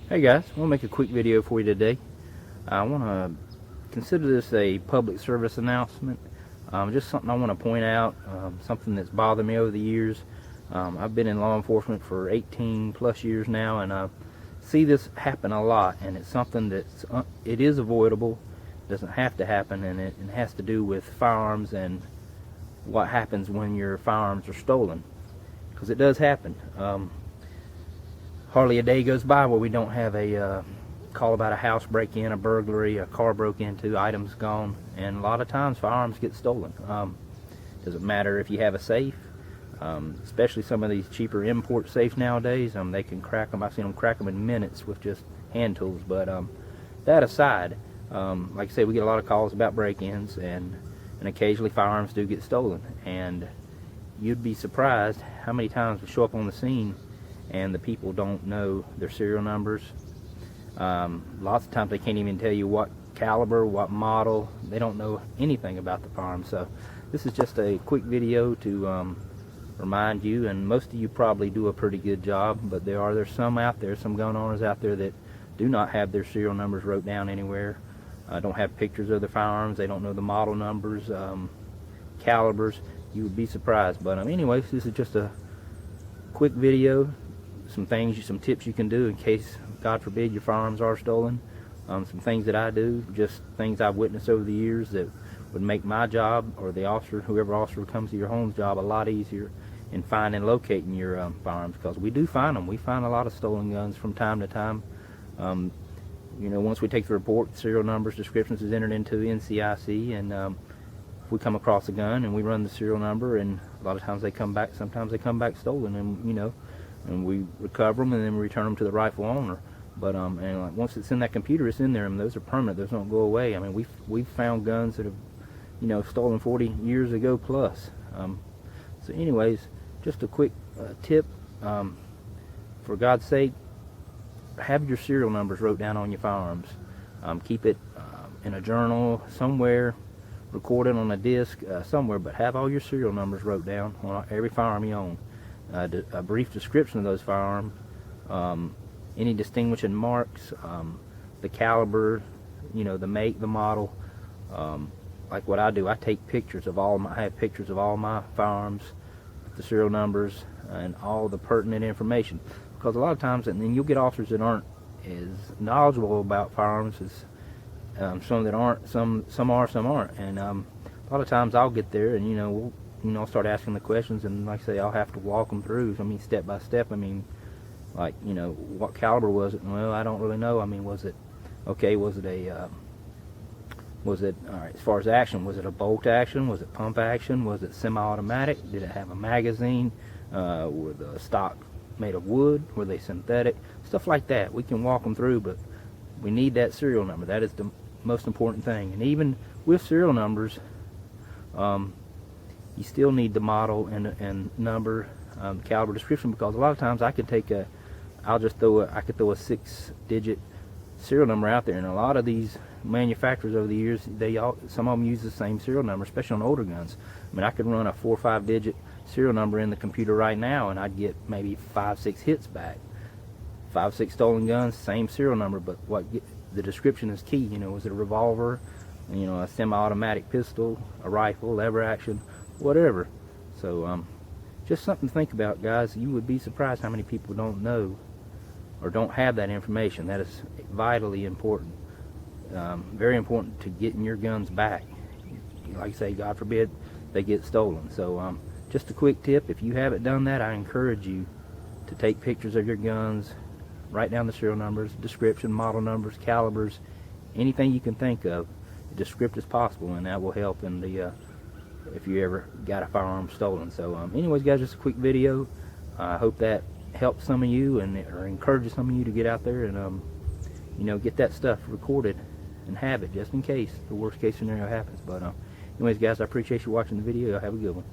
Hey guys, I want to make a quick video for you today. I want to consider this a public service announcement. Just something I want to point out, something that's bothered me over the years. I've been in law enforcement for 18 plus years now, and I see this happen a lot, and it's something that's it is avoidable. It doesn't have to happen, and it has to do with firearms and what happens when your firearms are stolen, because it does happen. Hardly a day goes by where we don't have a call about a house break-in, a burglary, a car broke into, items gone, and a lot of times firearms get stolen. Doesn't matter if you have a safe, especially some of these cheaper import safes nowadays. They can crack them. I've seen them crack them in minutes with just hand tools. But that aside, like I say, we get a lot of calls about break-ins, and occasionally firearms do get stolen. And you'd be surprised how many times we show up on the scene and the people don't know their serial numbers. Lots of times they can't even tell you what caliber, what model. They don't know anything about the firearm. So this is just a quick video to remind you, and most of you probably do a pretty good job, but there's some out there, some gun owners out there that do not have their serial numbers wrote down anywhere. Don't have pictures of their firearms. They don't know the model numbers, calibers. You would be surprised. But anyways, this is just a quick video. Some tips you can do in case, God forbid, your firearms are stolen. Some things that I do, just things I've witnessed over the years that would make my job, or the officer, whoever officer comes to your home's job, a lot easier in finding and locating your firearms, because we do find them. We find a lot of stolen guns from time to time. You know, once we take the report, serial numbers, descriptions is entered into NCIC, and if we come across a gun and we run the serial number, and a lot of times they come back, sometimes they come back stolen, and you know, and we recover them and then we return them to the rightful owner. But and like, once it's in that computer, it's in there, and those are permanent. Those don't go away. I mean, we've found guns that have, you know, stolen 40 years ago plus. So anyways, just a quick tip. For God's sake, have your serial numbers wrote down on your firearms. Keep it in a journal somewhere, record it on a disc somewhere, but have all your serial numbers wrote down on every firearm you own. A brief description of those firearms, any distinguishing marks, the caliber, you know, the make, the model. Like what I do, I take pictures of I have pictures of all my firearms, the serial numbers, and all the pertinent information. Because a lot of times, and then you'll get officers that aren't as knowledgeable about firearms as some that aren't. Some are, some aren't. And a lot of times I'll get there, and you know, I'll start asking the questions, and like I say, I'll have to walk them through. I mean, step by step. I mean, like, you know, what caliber was it? Well, I don't really know. I mean, was it okay? Was it all right? As far as action, was it a bolt action? Was it pump action? Was it semi-automatic? Did it have a magazine? Were the stock made of wood? Were they synthetic? Stuff like that. We can walk them through, but we need that serial number. That is the most important thing. And even with serial numbers, you still need the model and number, caliber, description, because a lot of times I could take I could throw a 6-digit serial number out there, and a lot of these manufacturers over the years, some of them use the same serial number, especially on older guns. I mean, I could run a 4 or 5-digit serial number in the computer right now, and I'd get maybe 5-6 hits back. 5-6 stolen guns, same serial number, but the description is key. You know, was it a revolver, you know, a semi-automatic pistol, a rifle, lever action, whatever. So just something to think about, guys. You would be surprised how many people don't know or don't have that information. That is vitally important, very important to getting your guns back. Like I say, God forbid they get stolen. So just a quick tip: if you haven't done that, I encourage you to take pictures of your guns, write down the serial numbers, description, model numbers, calibers, anything you can think of, as descriptive as possible, and that will help in the if you ever got a firearm stolen. So anyways, guys, just a quick video. I hope that helps some of you, or encourages some of you to get out there and you know, get that stuff recorded and have it just in case the worst case scenario happens. But anyways, guys, I appreciate you watching the video. Have a good one.